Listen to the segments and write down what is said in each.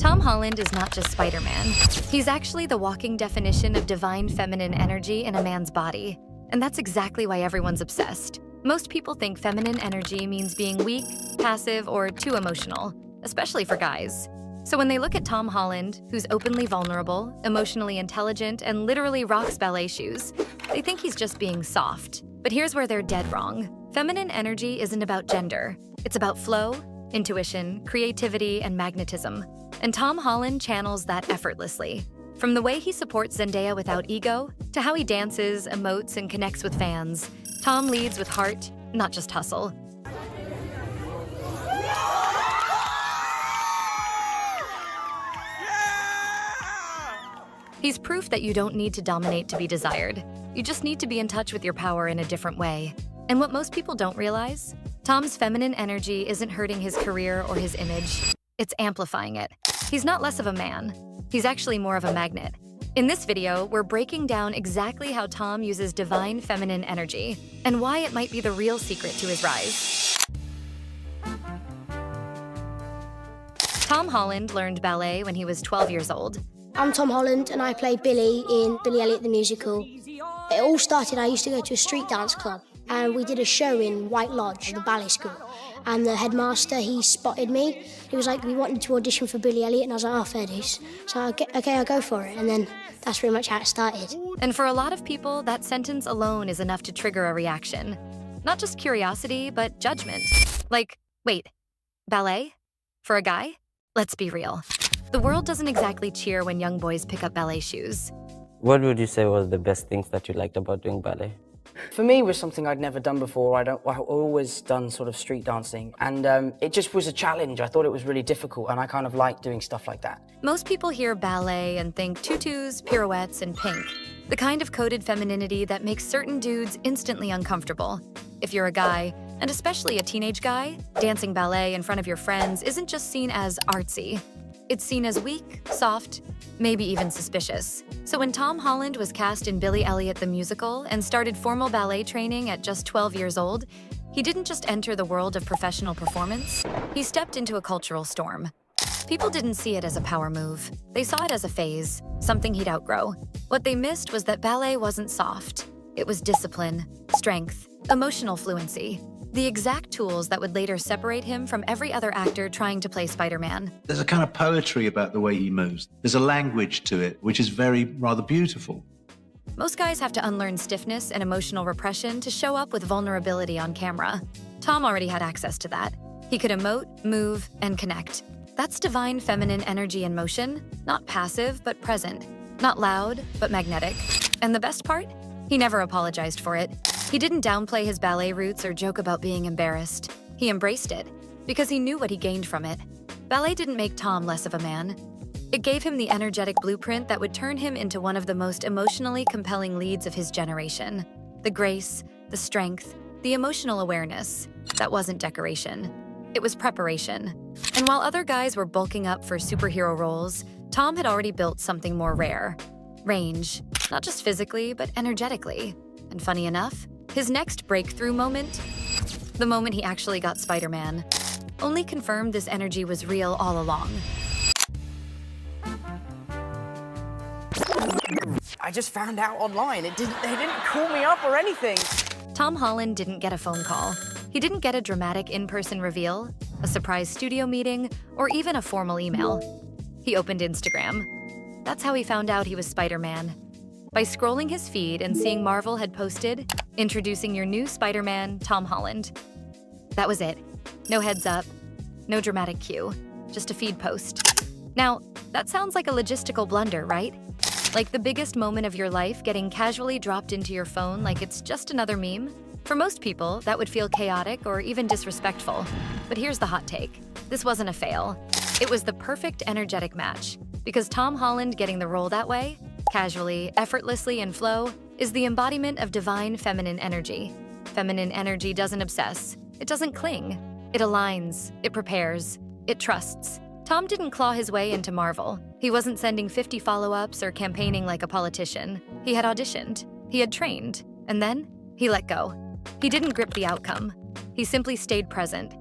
Tom Holland is not just Spider-Man. He's actually the walking definition of divine feminine energy in a man's body. And that's exactly why everyone's obsessed. Most people think feminine energy means being weak, passive, or too emotional, especially for guys. So when they look at Tom Holland, who's openly vulnerable, emotionally intelligent, and literally rocks ballet shoes, they think he's just being soft. But here's where they're dead wrong. Feminine energy isn't about gender. It's about flow, intuition, creativity, and magnetism. And Tom Holland channels that effortlessly. From the way he supports Zendaya without ego, to how he dances, emotes, and connects with fans, Tom leads with heart, not just hustle. He's proof that you don't need to dominate to be desired. You just need to be in touch with your power in a different way. And what most people don't realize? Tom's feminine energy isn't hurting his career or his image. It's amplifying it. He's not less of a man. He's actually more of a magnet. In this video, we're breaking down exactly how Tom uses divine feminine energy and why it might be the real secret to his rise. Tom Holland learned ballet when he was 12 years old. I'm Tom Holland and I play Billy in Billy Elliot the Musical. It all started, I used to go to a street dance club and we did a show in White Lodge, the ballet school. And the headmaster, he spotted me. He was like, we wanted to audition for Billy Elliot, and I was like, oh, fair dues. So, okay, I'll go for it. And then that's pretty much how it started. And for a lot of people, that sentence alone is enough to trigger a reaction. Not just curiosity, but judgment. Like, wait, ballet? For a guy? Let's be real. The world doesn't exactly cheer when young boys pick up ballet shoes. What would you say was the best things that you liked about doing ballet? For me, it was something I'd never done before. I've always done sort of street dancing, and it just was a challenge. I thought it was really difficult, and I kind of liked doing stuff like that. Most people hear ballet and think tutus, pirouettes, and pink, the kind of coded femininity that makes certain dudes instantly uncomfortable. If you're a guy, and especially a teenage guy, dancing ballet in front of your friends isn't just seen as artsy. It's seen as weak, soft, maybe even suspicious. So when Tom Holland was cast in Billy Elliot the Musical and started formal ballet training at just 12 years old, he didn't just enter the world of professional performance, he stepped into a cultural storm. People didn't see it as a power move. They saw it as a phase, something he'd outgrow. What they missed was that ballet wasn't soft. It was discipline, strength, emotional fluency. The exact tools that would later separate him from every other actor trying to play Spider-Man. There's a kind of poetry about the way he moves. There's a language to it, which is rather beautiful. Most guys have to unlearn stiffness and emotional repression to show up with vulnerability on camera. Tom already had access to that. He could emote, move, and connect. That's divine feminine energy in motion, not passive, but present. Not loud, but magnetic. And the best part? He never apologized for it. He didn't downplay his ballet roots or joke about being embarrassed. He embraced it, because he knew what he gained from it. Ballet didn't make Tom less of a man. It gave him the energetic blueprint that would turn him into one of the most emotionally compelling leads of his generation. The grace, the strength, the emotional awareness. That wasn't decoration. It was preparation. And while other guys were bulking up for superhero roles, Tom had already built something more rare. Range. Not just physically, but energetically. And funny enough, his next breakthrough moment, the moment he actually got Spider-Man, only confirmed this energy was real all along. I just found out online. They didn't call me up or anything. Tom Holland didn't get a phone call. He didn't get a dramatic in-person reveal, a surprise studio meeting, or even a formal email. He opened Instagram. That's how he found out he was Spider-Man. By scrolling his feed and seeing Marvel had posted, introducing your new Spider-Man, Tom Holland. That was it. No heads up, no dramatic cue, just a feed post. Now, that sounds like a logistical blunder, right? Like the biggest moment of your life getting casually dropped into your phone like it's just another meme? For most people, that would feel chaotic or even disrespectful. But here's the hot take. This wasn't a fail. It was the perfect energetic match. Because Tom Holland getting the role that way, casually, effortlessly, in flow, is the embodiment of divine feminine energy. Feminine energy doesn't obsess. It doesn't cling. It aligns. It prepares. It trusts. Tom didn't claw his way into Marvel. He wasn't sending 50 follow-ups or campaigning like a politician. He had auditioned. He had trained. And then, he let go. He didn't grip the outcome. He simply stayed present.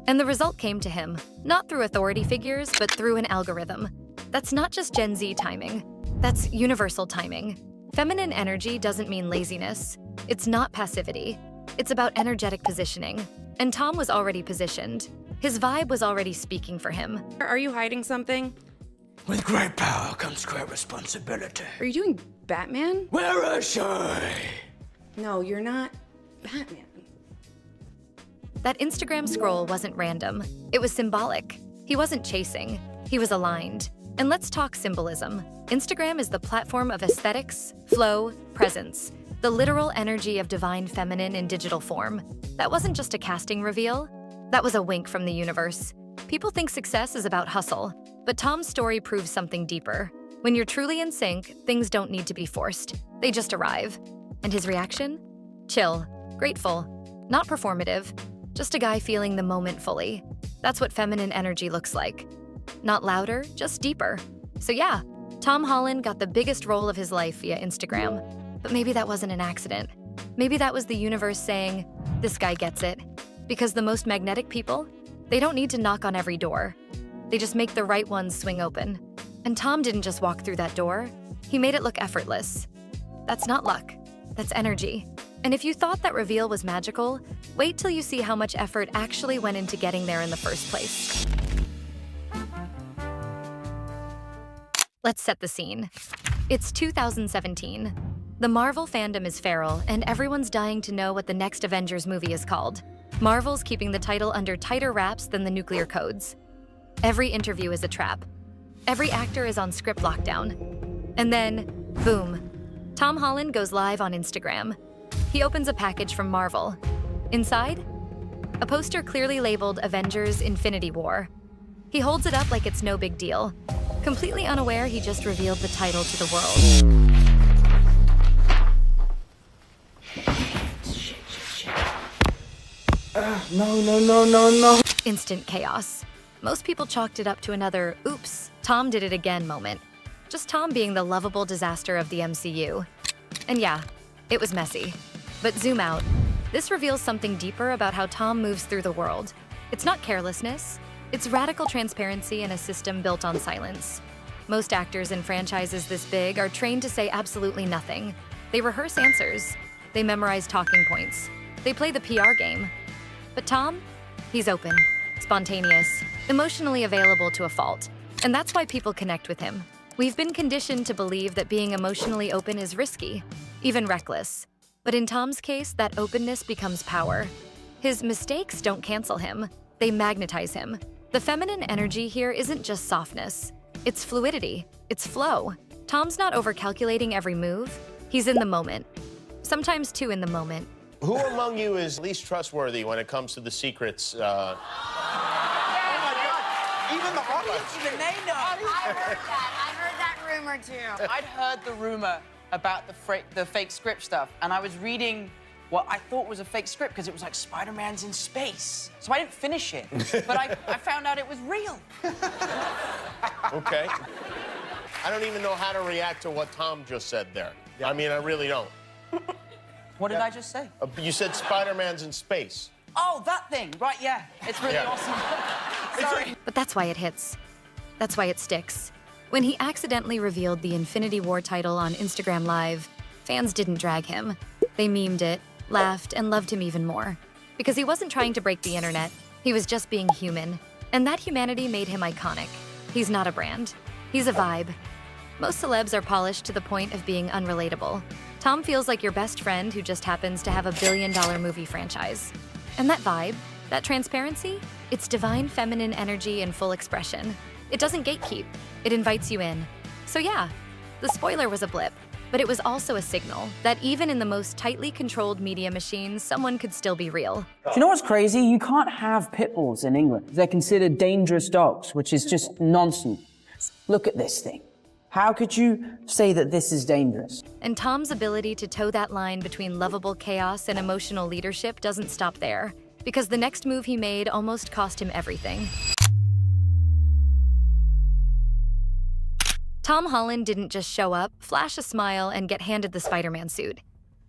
And the result came to him, not through authority figures, but through an algorithm. That's not just Gen Z timing. That's universal timing. Feminine energy doesn't mean laziness. It's not passivity. It's about energetic positioning. And Tom was already positioned. His vibe was already speaking for him. Are you hiding something? With great power comes great responsibility. Are you doing Batman? Where is she? No, you're not Batman. That Instagram scroll wasn't random. It was symbolic. He wasn't chasing. He was aligned. And let's talk symbolism. Instagram is the platform of aesthetics, flow, presence, the literal energy of divine feminine in digital form. That wasn't just a casting reveal. That was a wink from the universe. People think success is about hustle, but Tom's story proves something deeper. When you're truly in sync, things don't need to be forced. They just arrive. And his reaction? Chill, grateful, not performative, just a guy feeling the moment fully. That's what feminine energy looks like. Not louder, just deeper. So yeah, Tom Holland got the biggest role of his life via Instagram. But maybe that wasn't an accident. Maybe that was the universe saying, this guy gets it. Because the most magnetic people, they don't need to knock on every door. They just make the right ones swing open. And Tom didn't just walk through that door. He made it look effortless. That's not luck. That's energy. And if you thought that reveal was magical, wait till you see how much effort actually went into getting there in the first place. Let's set the scene. It's 2017. The Marvel fandom is feral, and everyone's dying to know what the next Avengers movie is called. Marvel's keeping the title under tighter wraps than the nuclear codes. Every interview is a trap. Every actor is on script lockdown. And then, boom, Tom Holland goes live on Instagram. He opens a package from Marvel. Inside, a poster clearly labeled Avengers Infinity War. He holds it up like it's no big deal, completely unaware he just revealed the title to the world. No. Instant chaos. Most people chalked it up to another, oops, Tom did it again moment. Just Tom being the lovable disaster of the MCU. And yeah, it was messy. But zoom out. This reveals something deeper about how Tom moves through the world. It's not carelessness. It's radical transparency in a system built on silence. Most actors in franchises this big are trained to say absolutely nothing. They rehearse answers. They memorize talking points. They play the PR game. But Tom? He's open, spontaneous, emotionally available to a fault. And that's why people connect with him. We've been conditioned to believe that being emotionally open is risky, even reckless. But in Tom's case, that openness becomes power. His mistakes don't cancel him. They magnetize him. The feminine energy here isn't just softness. It's fluidity. It's flow. Tom's not overcalculating every move. He's in the moment. Sometimes too in the moment. Who among you is least trustworthy when it comes to the secrets? Oh my God! Even the audience, they know. I heard that rumor too. I'd heard the rumor about the fake script stuff, and I was reading what I thought was a fake script because it was like Spider-Man's in space. So I didn't finish it, but I found out it was real. Okay. I don't even know how to react to what Tom just said there. I mean, I really don't. What did I just say? You said Spider-Man's in space. Oh, that thing. Right, yeah. It's really awesome. Sorry. But that's why it hits. That's why it sticks. When he accidentally revealed the Infinity War title on Instagram Live, fans didn't drag him. They memed it, laughed, and loved him even more. Because he wasn't trying to break the internet. He was just being human. And that humanity made him iconic. He's not a brand. He's a vibe. Most celebs are polished to the point of being unrelatable. Tom feels like your best friend who just happens to have a billion-dollar movie franchise. And that vibe, that transparency, it's divine feminine energy in full expression. It doesn't gatekeep, it invites you in. So yeah, the spoiler was a blip, but it was also a signal that even in the most tightly controlled media machine, someone could still be real. Do you know what's crazy? You can't have pit bulls in England. They're considered dangerous dogs, which is just nonsense. Look at this thing. How could you say that this is dangerous? And Tom's ability to toe that line between lovable chaos and emotional leadership doesn't stop there, because the next move he made almost cost him everything. Tom Holland didn't just show up, flash a smile, and get handed the Spider-Man suit.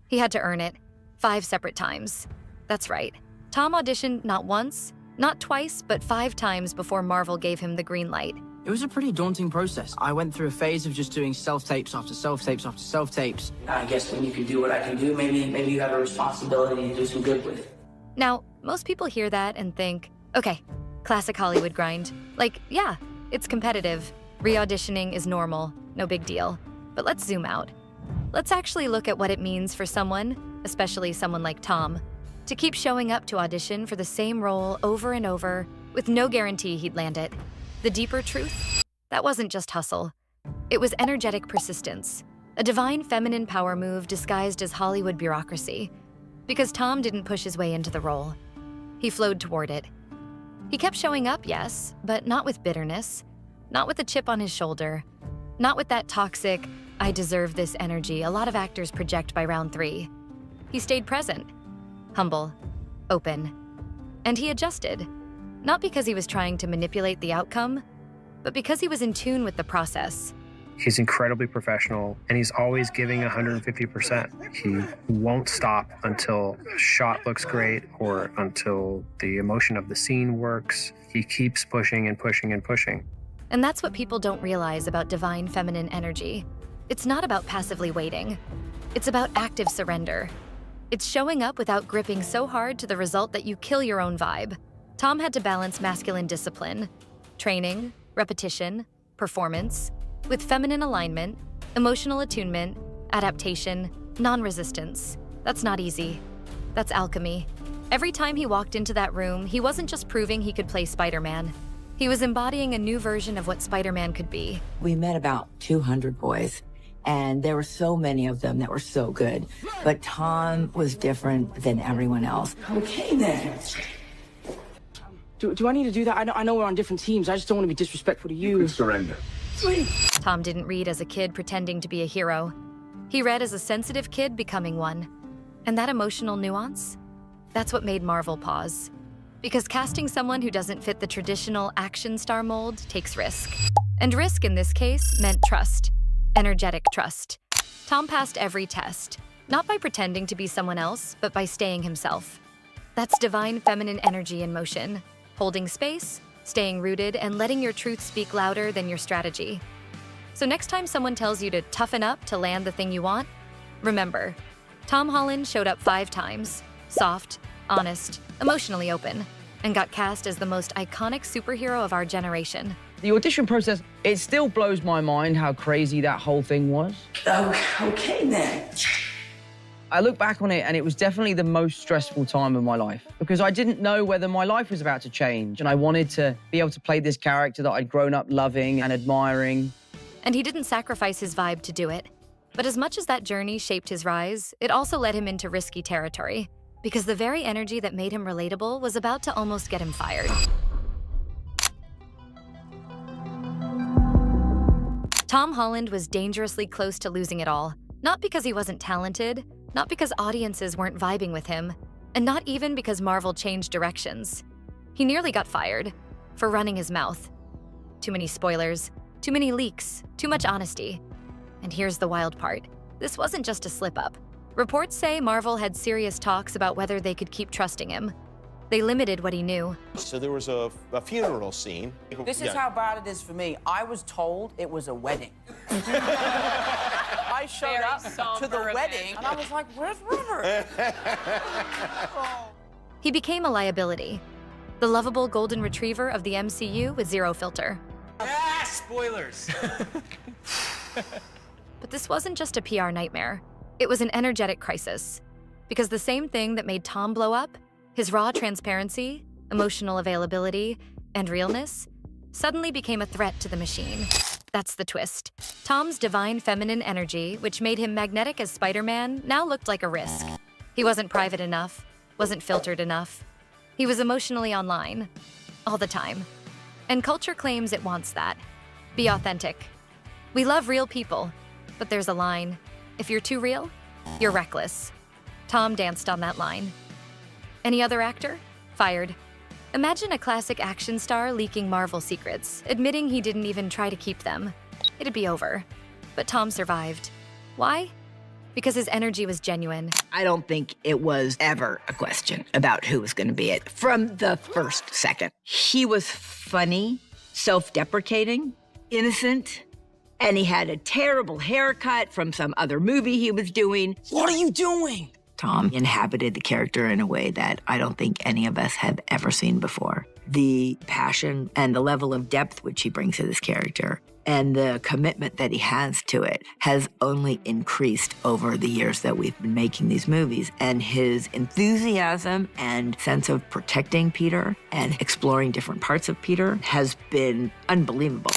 He had to earn it, 5 separate times. That's right. Tom auditioned not once, Not twice, but 5 times before Marvel gave him the green light. It was a pretty daunting process. I went through a phase of just doing self-tapes after self-tapes after self-tapes. I guess when you can do what I can do, maybe you have a responsibility to do some good with it. Now, most people hear that and think, okay, classic Hollywood grind. Like, yeah, it's competitive. Re-auditioning is normal, no big deal. But let's zoom out. Let's actually look at what it means for someone, especially someone like Tom, to keep showing up to audition for the same role over and over with no guarantee he'd land it. The deeper truth? That wasn't just hustle. It was energetic persistence, a divine feminine power move disguised as Hollywood bureaucracy. Because Tom didn't push his way into the role. He flowed toward it. He kept showing up, yes, but not with bitterness, not with a chip on his shoulder, not with that toxic, I deserve this energy a lot of actors project by round 3. He stayed present, humble, open, and he adjusted. Not because he was trying to manipulate the outcome, but because he was in tune with the process. He's incredibly professional, and he's always giving 150%. He won't stop until a shot looks great or until the emotion of the scene works. He keeps pushing and pushing and pushing. And that's what people don't realize about divine feminine energy. It's not about passively waiting. It's about active surrender. It's showing up without gripping so hard to the result that you kill your own vibe. Tom had to balance masculine discipline, training, repetition, performance, with feminine alignment, emotional attunement, adaptation, non-resistance. That's not easy. That's alchemy. Every time he walked into that room, he wasn't just proving he could play Spider-Man. He was embodying a new version of what Spider-Man could be. We met about 200 boys, and there were so many of them that were so good. But Tom was different than everyone else. Okay, then. Do I need to do that? I know we're on different teams. I just don't want to be disrespectful to you. You can surrender. Tom didn't read as a kid pretending to be a hero. He read as a sensitive kid becoming one. And that emotional nuance? That's what made Marvel pause. Because casting someone who doesn't fit the traditional action star mold takes risk. And risk in this case meant trust. Energetic trust. Tom passed every test, not by pretending to be someone else, but by staying himself. That's divine feminine energy in motion. Holding space, staying rooted, and letting your truth speak louder than your strategy. So next time someone tells you to toughen up to land the thing you want, remember, Tom Holland showed up 5 times, soft, honest, emotionally open, and got cast as the most iconic superhero of our generation. The audition process, it still blows my mind how crazy that whole thing was. Okay, then. I look back on it and it was definitely the most stressful time of my life because I didn't know whether my life was about to change and I wanted to be able to play this character that I'd grown up loving and admiring. And he didn't sacrifice his vibe to do it. But as much as that journey shaped his rise, it also led him into risky territory because the very energy that made him relatable was about to almost get him fired. Tom Holland was dangerously close to losing it all, not because he wasn't talented, not because audiences weren't vibing with him, and not even because Marvel changed directions. He nearly got fired for running his mouth. Too many spoilers, too many leaks, too much honesty. And here's the wild part. This wasn't just a slip-up. Reports say Marvel had serious talks about whether they could keep trusting him. They limited what he knew. So there was a funeral scene. This is how bad it is for me. I was told it was a wedding. I showed up to the wedding, and I was like, where's Robert? He became a liability. The lovable golden retriever of the MCU with zero filter. Ah, spoilers! But this wasn't just a PR nightmare. It was an energetic crisis. Because the same thing that made Tom blow up, his raw transparency, emotional availability, and realness, suddenly became a threat to the machine. That's the twist. Tom's divine feminine energy, which made him magnetic as Spider-Man, now looked like a risk. He wasn't private enough, wasn't filtered enough. He was emotionally online, all the time. And culture claims it wants that. Be authentic. We love real people, but there's a line. If you're too real, you're reckless. Tom danced on that line. Any other actor? Fired. Imagine a classic action star leaking Marvel secrets, admitting he didn't even try to keep them. It'd be over. But Tom survived. Why? because his energy was genuine. I don't think it was ever a question about who was going to be it from the first second. He was funny, self-deprecating, innocent, and he had a terrible haircut from some other movie he was doing. What are you doing? Tom inhabited the character in a way that I don't think any of us have ever seen before. The passion and the level of depth which he brings to this character and the commitment that he has to it has only increased over the years that we've been making these movies. And his enthusiasm and sense of protecting Peter and exploring different parts of Peter has been unbelievable.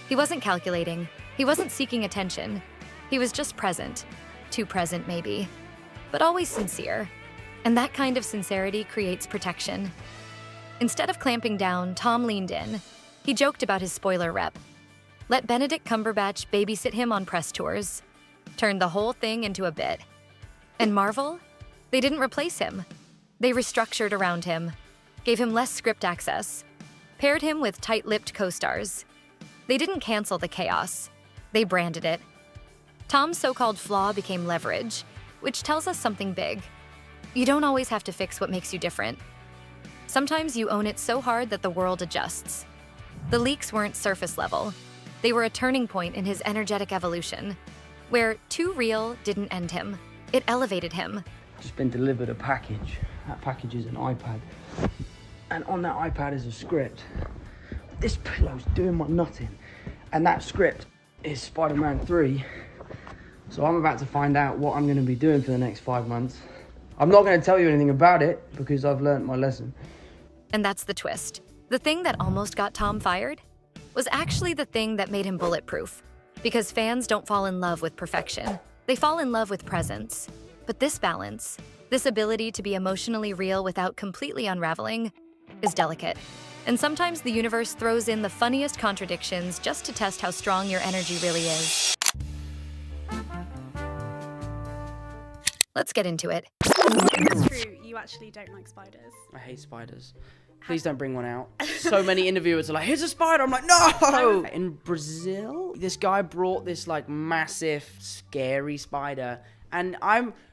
He wasn't calculating. He wasn't seeking attention. He was just present. Too present, maybe. But always sincere. And that kind of sincerity creates protection. Instead of clamping down, Tom leaned in. He joked about his spoiler rep. Let Benedict Cumberbatch babysit him on press tours. Turned the whole thing into a bit. And Marvel? They didn't replace him. They restructured around him, gave him less script access, paired him with tight-lipped co-stars. They didn't cancel the chaos. They branded it. Tom's so-called flaw became leverage, which tells us something big. You don't always have to fix what makes you different. Sometimes you own it so hard that the world adjusts. The leaks weren't surface level. They were a turning point in his energetic evolution, where too real didn't end him. It elevated him. I've just been delivered a package. That package is an iPad. And on that iPad is a script. This pillow's doing my nutting. And that script is Spider-Man 3. So I'm about to find out what I'm going to be doing for the next 5 months. I'm not going to tell you anything about it because I've learned my lesson. And that's the twist. The thing that almost got Tom fired was actually the thing that made him bulletproof. Because fans don't fall in love with perfection. They fall in love with presence. But this balance, this ability to be emotionally real without completely unraveling, is delicate. And sometimes the universe throws in the funniest contradictions just to test how strong your energy really is. Let's get into it. It's true, you actually don't like spiders. I hate spiders. Please don't bring one out. So many interviewers are like, here's a spider. I'm like, no! In Brazil, this guy brought this like massive, scary spider. And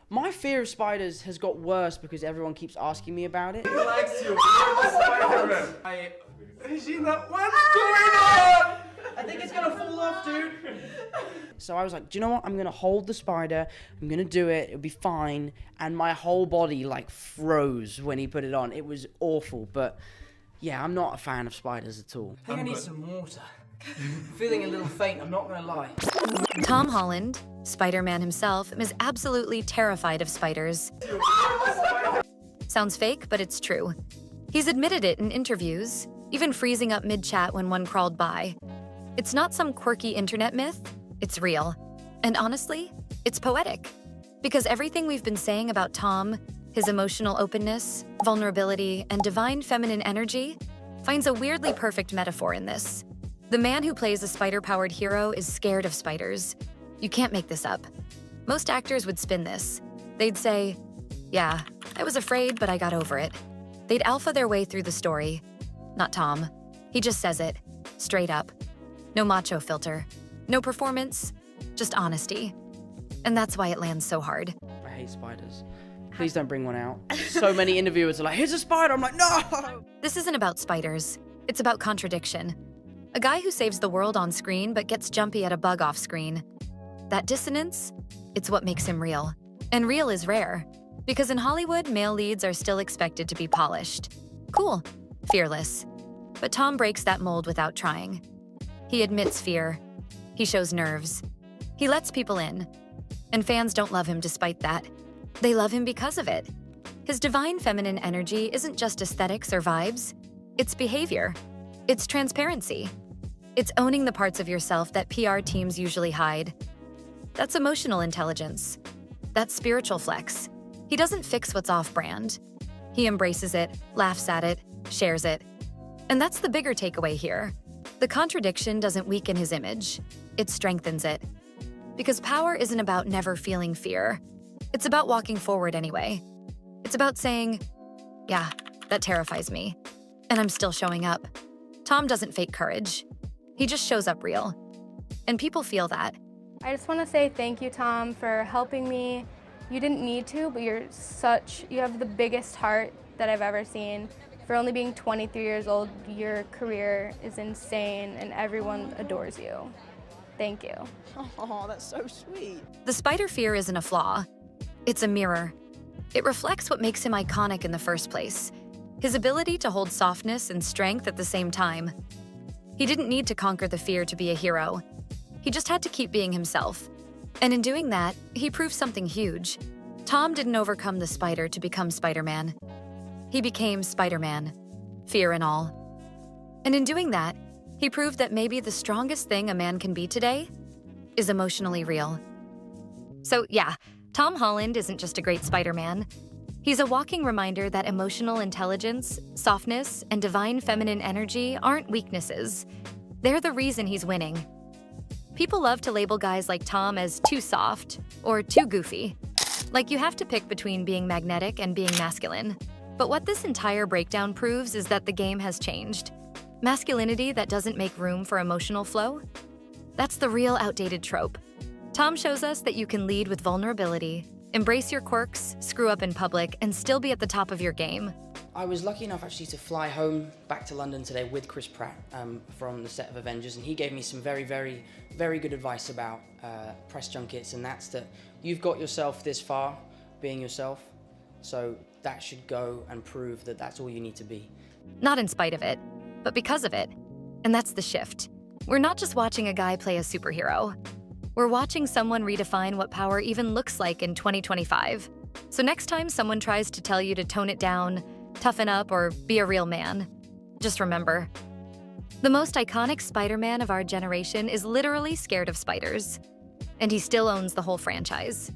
my fear of spiders has got worse because everyone keeps asking me about it. He likes you. Regina, what's going on? I think it's gonna fall off, dude. So I was like, do you know what? I'm gonna hold the spider. I'm gonna do it. It'll be fine. And my whole body like froze when he put it on. It was awful. But yeah, I'm not a fan of spiders at all. I think I need some water. Feeling a little faint, I'm not gonna lie. Tom Holland, Spider-Man himself, is absolutely terrified of spiders. Sounds fake, but it's true. He's admitted it in interviews, even freezing up mid-chat when one crawled by. It's not some quirky internet myth, it's real. And honestly, it's poetic. Because everything we've been saying about Tom, his emotional openness, vulnerability, and divine feminine energy, finds a weirdly perfect metaphor in this. The man who plays a spider-powered hero is scared of spiders. You can't make this up. Most actors would spin this. They'd say, yeah, I was afraid, but I got over it. They'd alpha their way through the story. Not Tom. He just says it, straight up. No macho filter. No performance, just honesty. And that's why it lands so hard. I hate spiders. Please don't bring one out. So many interviewers are like, here's a spider. I'm like, no! This isn't about spiders. It's about contradiction. A guy who saves the world on screen but gets jumpy at a bug off screen. That dissonance, it's what makes him real. And real is rare. Because in Hollywood, male leads are still expected to be polished. Cool. Fearless. But Tom breaks that mold without trying. He admits fear. He shows nerves. He lets people in. And fans don't love him despite that. They love him because of it. His divine feminine energy isn't just aesthetics or vibes. It's behavior. It's transparency. It's owning the parts of yourself that PR teams usually hide. That's emotional intelligence. That's spiritual flex. He doesn't fix what's off-brand. He embraces it, laughs at it, shares it. And that's the bigger takeaway here. The contradiction doesn't weaken his image. It strengthens it. Because power isn't about never feeling fear. It's about walking forward anyway. It's about saying, yeah, that terrifies me. And I'm still showing up. Tom doesn't fake courage. He just shows up real. And people feel that. I just want to say thank you, Tom, for helping me. You didn't need to, but you have the biggest heart that I've ever seen. For only being 23 years old, your career is insane and everyone adores you. Thank you. Oh, that's so sweet. The spider fear isn't a flaw. It's a mirror. It reflects what makes him iconic in the first place. His ability to hold softness and strength at the same time. He didn't need to conquer the fear to be a hero. He just had to keep being himself. And in doing that, he proved something huge. Tom didn't overcome the spider to become Spider-Man. He became Spider-Man, fear and all. And in doing that, he proved that maybe the strongest thing a man can be today is emotionally real. So yeah, Tom Holland isn't just a great Spider-Man. He's a walking reminder that emotional intelligence, softness, and divine feminine energy aren't weaknesses. They're the reason he's winning. People love to label guys like Tom as too soft or too goofy. Like you have to pick between being magnetic and being masculine. But what this entire breakdown proves is that the game has changed. Masculinity that doesn't make room for emotional flow? That's the real outdated trope. Tom shows us that you can lead with vulnerability, embrace your quirks, screw up in public, and still be at the top of your game. I was lucky enough actually to fly home back to London today with Chris Pratt from the set of Avengers, and he gave me some very, very, very good advice about press junkets, and that's that you've got yourself this far being yourself, so that should go and prove that that's all you need to be. Not in spite of it, but because of it. And that's the shift. We're not just watching a guy play a superhero. We're watching someone redefine what power even looks like in 2025. So next time someone tries to tell you to tone it down, toughen up, or be a real man, just remember, the most iconic Spider-Man of our generation is literally scared of spiders. And he still owns the whole franchise.